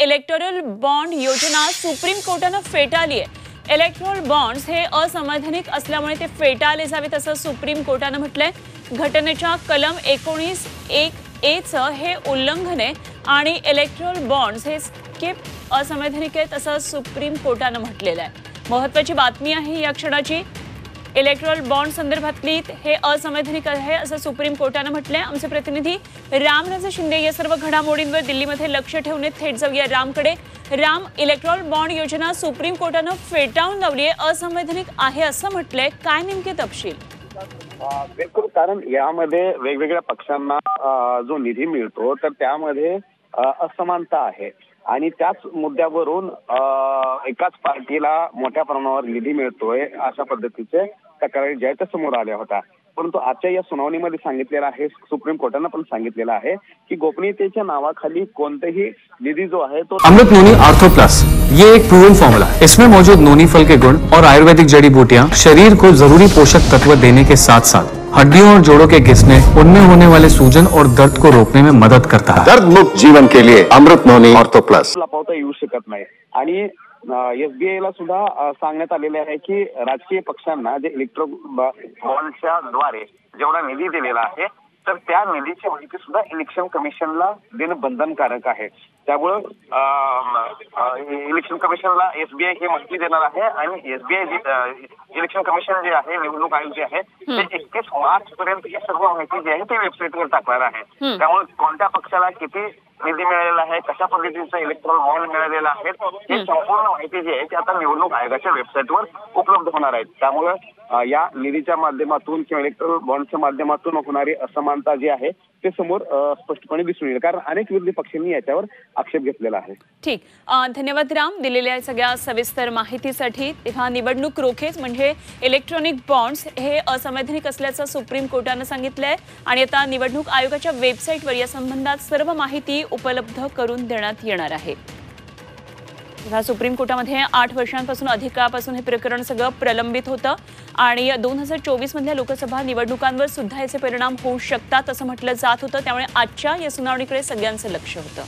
Electoral bond योजना supreme कोर्टानं फेटाळली आहे। इलेक्टोरल बॉन्ड्स हे असंवैधानिक असल्यामुळे ते फेटाळले जावेत असं सुप्रीम कोर्टानं म्हटलंय। घटनेच्या कलम 19(1)(a चं हे उल्लंघन आहे आणि इलेक्टोरल बॉन्ड्स हे स्किप असंवैधानिक आहेत असं सुप्रीम कोर्टानं म्हटलेलं आहे। महत्त्वाची बातमी आहे या क्षणाची। इलेक्टोरल बॉन्ड संदर्भातली हे असंवैधानिक आहे असं सुप्रीम कोर्टानं म्हटलंय। आमचे प्रतिनिधी रामराजे शिंदे या सर्व घडामोडींवर दिल्लीमध्ये लक्ष ठेवून थेट जाऊया रामकडे। राम, इलेक्टोरल बॉन्ड योजना सुप्रीम कोर्टानं फेटाळून लावली आहे, असंवैधानिक आहे असं म्हटलंय, काय नेमके तपशील? बिलकुल, कारण यामध्ये वेगवेगळ्या पक्षांना जो निधी मिळतो तर त्यामध्ये असमानता आहे आणि त्याच मुद्द्यावरून एकाच पार्टीला मोठ्या प्रमाणावर निधी मिळतोय अशा पद्धतीचे तक्रारी ज्या त्या समोर आल्या होत्या। परंतु आजच्या या सुनावणीमध्ये सांगितलेलं आहे, सुप्रीम कोर्टानं पण सांगितलेलं आहे की गोपनीयतेच्या नावाखाली कोणतेही निधी जो है तो अमृत नोनी आर्थो प्लस ये एक प्रूवन फॉर्मूला है। इसमें मौजूद नोनी फल के गुण और आयुर्वेदिक जड़ी बूटियां शरीर को जरूरी पोषक तत्व देने के साथ साथ हड्डियों और जोड़ों के घिसने, उनमें होने वाले सूजन और दर्द को रोकने में मदद करता है। दर्द मुक्त जीवन के लिए अमृत नोनी आर्थो प्लस लपवता येऊ शकत नाही। आणि SBI ला सुद्धा सांगण्यात आलेले आहे की राजकीय पक्षांना जे इलेक्ट्रोल बॉन्डच्या द्वारे जेवढा निधी दिलेला आहे तर त्या निधीची माहिती सुद्धा इलेक्शन कमिशनला देणं बंधनकारक आहे। त्यामुळे इलेक्शन कमिशनला SBI ही माहिती देणार आहे आणि SBI इलेक्शन कमिशन जे आहे, निवडणूक आयोग जे आहे ते 31 मार्च पर्यंत ही सर्व माहिती जी आहे ती वेबसाईटवर टाकणार आहे। त्यामुळे कोणत्या पक्षाला किती निधी मिळालेला आहे, कशा पद्धतीचा इलेक्ट्रॉल बॉन्ड मिळालेला आहे हे संपूर्ण माहिती जी आहे ती आता निवडणूक आयोगाच्या वेबसाईटवर उपलब्ध होणार आहे। त्यामुळे या निधीच्या माध्यमातून किंवा इलेक्ट्रॉल बॉन्डच्या माध्यमातून होणारी असमानता जी आहे ते समोर स्पष्टपणे दिसून येईल, कारण अनेक विरोधी पक्षांनी याच्यावर आक्षेप घेतलेला आहे। ठीक, धन्यवाद राम दिलेल्या सगळ्या सविस्तर माहितीसाठी। तेव्हा निवडणूक रोखेच म्हणजे इलेक्ट्रॉनिक बॉन्ड्स हे असंवैधानिक असल्याचं सुप्रीम कोर्टानं सांगितलंय आणि आता निवडणूक आयोगाच्या वेबसाईटवर या संबंधात सर्व माहिती उपलब्ध करून देण्यात येणार आहे। सुप्रीम कोर्टामध्ये 8 वर्षांपासून अधिक काळापासून हे प्रकरण सगळं प्रलंबित होतं आणि 2024 मधल्या लोकसभा निवडणुकांवर सुद्धा याचे परिणाम होऊ शकतात असं म्हटलं जात होतं। त्यामुळे आजच्या या सुनावणीकडे सगळ्यांचं लक्ष होतं।